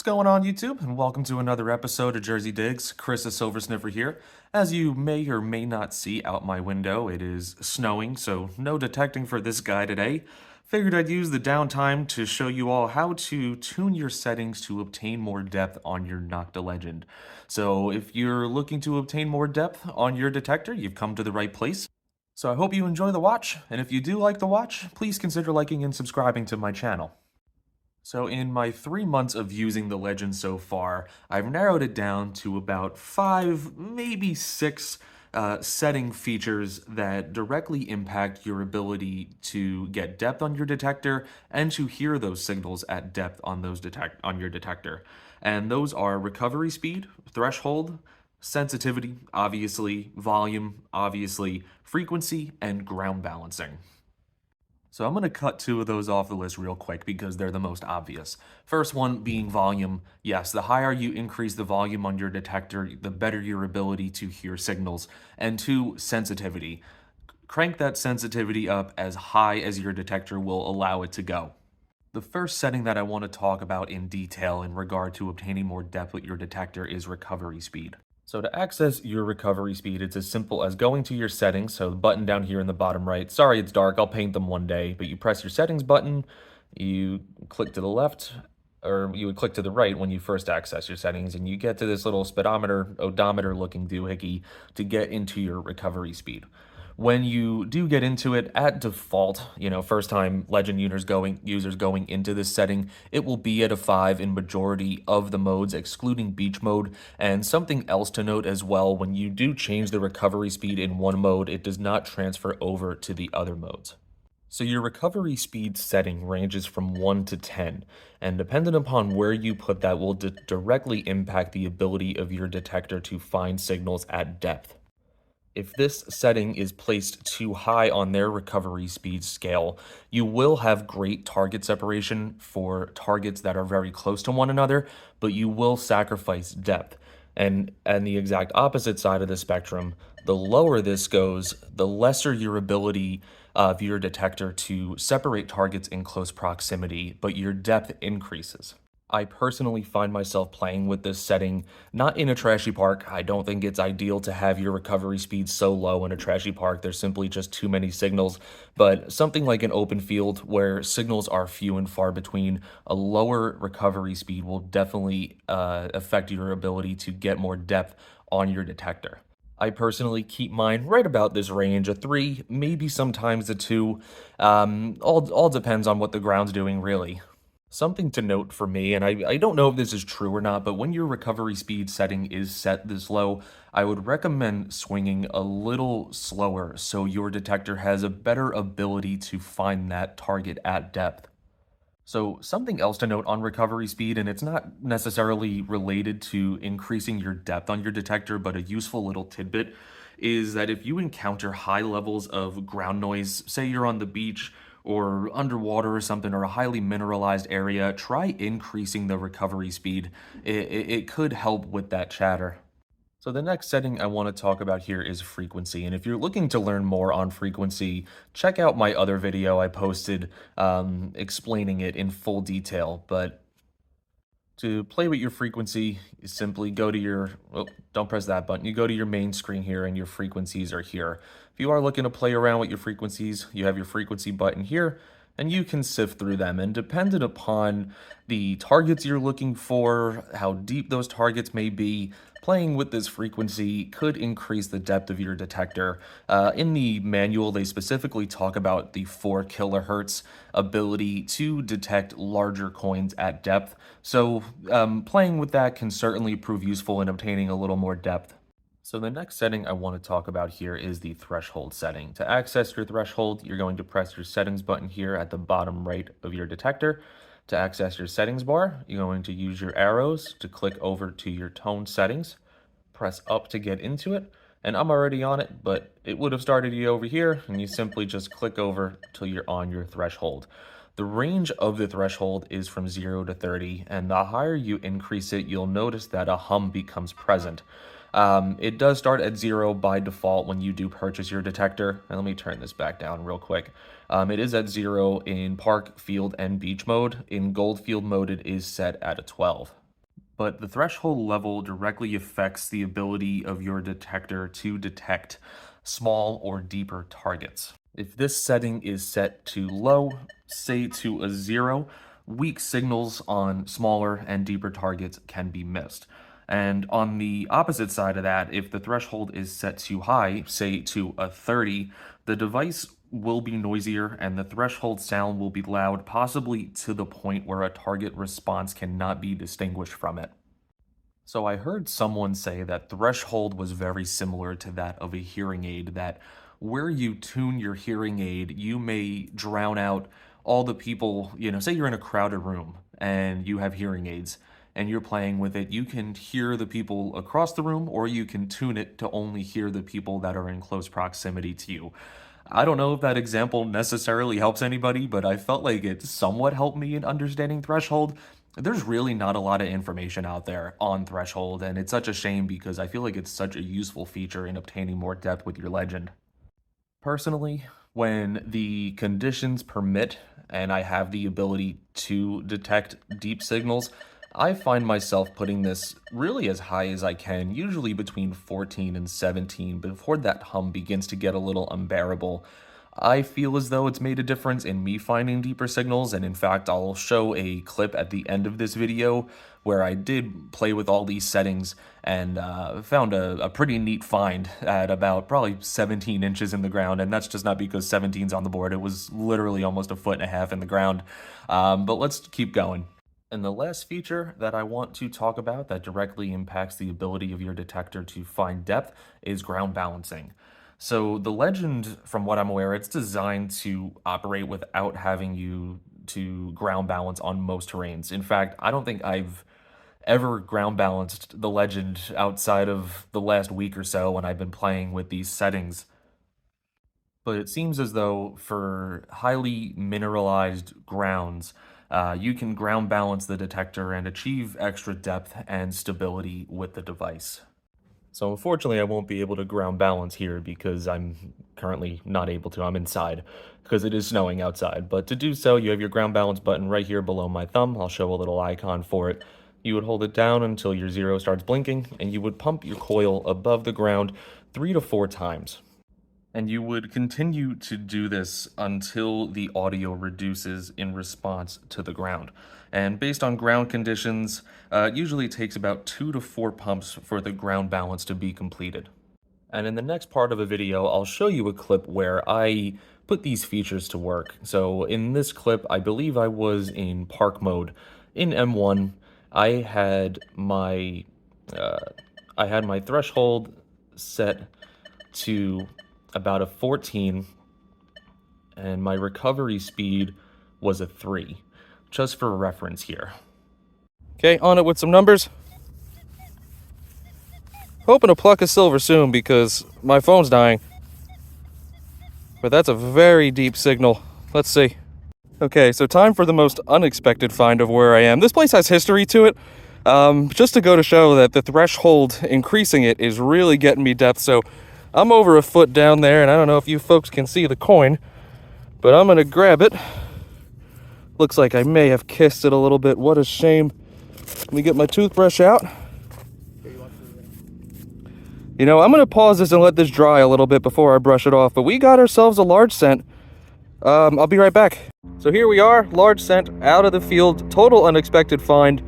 What's going on, YouTube? And welcome to another episode of Jersey Digs. Chris the Silver Sniffer here. As you may or may not see out my window, it is snowing, so no detecting for this guy today. Figured I'd use the downtime to show you all how to tune your settings to obtain more depth on your Nokta Legend. So if you're looking to obtain more depth on your detector, you've come to the right place. So I hope you enjoy the watch, and if you do like the watch, please consider liking and subscribing to my channel. So in my 3 months of using the Legend so far, I've narrowed it down to about 5, maybe 6 setting features that directly impact your ability to get depth on your detector and to hear those signals at depth on your detector. And those are recovery speed, threshold, sensitivity, obviously, volume, obviously, frequency, and ground balancing. So I'm going to cut 2 of those off the list real quick because they're the most obvious. First one being volume. Yes, the higher you increase the volume on your detector, the better your ability to hear signals. And 2, sensitivity. Crank that sensitivity up as high as your detector will allow it to go. The first setting that I want to talk about in detail in regard to obtaining more depth with your detector is recovery speed. So to access your recovery speed, it's as simple as going to your settings, so the button down here in the bottom right. Sorry it's dark, I'll paint them one day, but you press your settings button, you click to the left, or you would click to the right when you first access your settings, and you get to this little speedometer, odometer looking doohickey to get into your recovery speed. When you do get into it, at default, first time Legend users going into this setting, it will be at a 5 in majority of the modes, excluding beach mode. And something else to note as well, when you do change the recovery speed in one mode, it does not transfer over to the other modes. So your recovery speed setting ranges from 1 to 10, and dependent upon where you put that will directly impact the ability of your detector to find signals at depth. If this setting is placed too high on their recovery speed scale, you will have great target separation for targets that are very close to one another, but you will sacrifice depth. And the exact opposite side of the spectrum, the lower this goes, the lesser your ability of your detector to separate targets in close proximity, but your depth increases. I personally find myself playing with this setting, not in a trashy park. I don't think it's ideal to have your recovery speed so low in a trashy park. There's simply just too many signals. But something like an open field where signals are few and far between, a lower recovery speed will definitely affect your ability to get more depth on your detector. I personally keep mine right about this range, a 3, maybe sometimes a 2. All depends on what the ground's doing, really. Something to note for me, and I don't know if this is true or not, but when your recovery speed setting is set this low, I would recommend swinging a little slower so your detector has a better ability to find that target at depth. So something else to note on recovery speed, and it's not necessarily related to increasing your depth on your detector, but a useful little tidbit is that if you encounter high levels of ground noise, say you're on the beach or underwater or something, or a highly mineralized area, try increasing the recovery speed. It could help with that chatter. So the next setting I want to talk about here is frequency. And if you're looking to learn more on frequency, check out my other video I posted explaining it in full detail. But to play with your frequency, you simply go to your, oh, don't press that button. You go to your main screen here and your frequencies are here. If you are looking to play around with your frequencies, you have your frequency button here and you can sift through them. And dependent upon the targets you're looking for, how deep those targets may be, playing with this frequency could increase the depth of your detector. In the manual, they specifically talk about the 4 kilohertz ability to detect larger coins at depth. So playing with that can certainly prove useful in obtaining a little more depth. So the next setting I want to talk about here is the threshold setting. To access your threshold, you're going to press your settings button here at the bottom right of your detector. To access your settings bar, you're going to use your arrows to click over to your tone settings, press up to get into it, and I'm already on it, but it would have started you over here, and you simply just click over till you're on your threshold. The range of the threshold is from 0 to 30, and the higher you increase it, you'll notice that a hum becomes present. It does start at 0 by default when you do purchase your detector. And let me turn this back down real quick. It is at 0 in park, field, and beach mode. In gold field mode, it is set at a 12. but the threshold level directly affects the ability of your detector to detect small or deeper targets. If this setting is set to low, say to a 0, weak signals on smaller and deeper targets can be missed. And on the opposite side of that, if the threshold is set too high, say to a 30, the device will be noisier and the threshold sound will be loud, possibly to the point where a target response cannot be distinguished from it. So I heard someone say that threshold was very similar to that of a hearing aid, that where you tune your hearing aid, you may drown out all the people, say you're in a crowded room and you have hearing aids and you're playing with it, you can hear the people across the room or you can tune it to only hear the people that are in close proximity to you. I don't know if that example necessarily helps anybody, but I felt like it somewhat helped me in understanding threshold. There's really not a lot of information out there on threshold, and it's such a shame because I feel like it's such a useful feature in obtaining more depth with your legend. Personally, when the conditions permit and I have the ability to detect deep signals, I find myself putting this really as high as I can, usually between 14 and 17, before that hum begins to get a little unbearable. I feel as though it's made a difference in me finding deeper signals, and in fact, I'll show a clip at the end of this video where I did play with all these settings and found a pretty neat find at about probably 17 inches in the ground, and that's just not because 17's on the board, it was literally almost a foot and a half in the ground. But let's keep going. And the last feature that I want to talk about that directly impacts the ability of your detector to find depth is ground balancing. So the Legend, from what I'm aware, it's designed to operate without having you to ground balance on most terrains. In fact, I don't think I've ever ground balanced the Legend outside of the last week or so when I've been playing with these settings. But it seems as though for highly mineralized grounds, you can ground balance the detector and achieve extra depth and stability with the device. So unfortunately, I won't be able to ground balance here because I'm currently not able to. I'm inside because it is snowing outside. But to do so, you have your ground balance button right here below my thumb. I'll show a little icon for it. You would hold it down until your 0 starts blinking, and you would pump your coil above the ground 3 to 4 times. And you would continue to do this until the audio reduces in response to the ground. And based on ground conditions, it usually takes about 2 to 4 pumps for the ground balance to be completed. And in the next part of the video, I'll show you a clip where I put these features to work. So in this clip, I believe I was in park mode. In M1, I had my threshold set to about a 14, and my recovery speed was a 3, just for reference here. Okay, on it with some numbers. Hoping to pluck a silver soon because my phone's dying. But that's a very deep signal. Let's see. Okay, so time for the most unexpected find of where I am. This place has history to it. Just to go to show that the threshold, increasing it, is really getting me depth. So I'm over a foot down there, and I don't know if you folks can see the coin, but I'm gonna grab it. Looks like I may have kissed it a little bit. What a shame. Let me get my toothbrush out. You know, I'm gonna pause this and let this dry a little bit before I brush it off, but we got ourselves a large cent. I'll be right back. So here we are, large cent, out of the field, total unexpected find.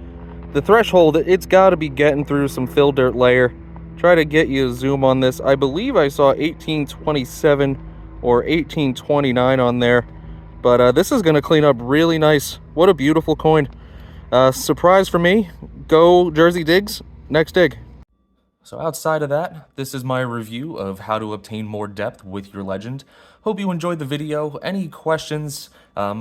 The threshold, it's gotta be getting through some fill dirt layer. Try to get you a zoom on this. I believe I saw 1827 or 1829 on there, but this is going to clean up really nice. What a beautiful coin. Surprise for me. Go Jersey Digs. Next dig. So outside of that, this is my review of how to obtain more depth with your Legend. Hope you enjoyed the video. Any questions,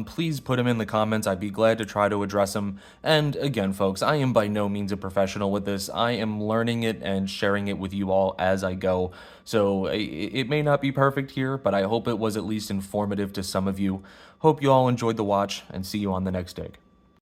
please put them in the comments. I'd be glad to try to address them. And again, folks, I am by no means a professional with this. I am learning it and sharing it with you all as I go. So it may not be perfect here, but I hope it was at least informative to some of you. Hope you all enjoyed the watch, and see you on the next dig.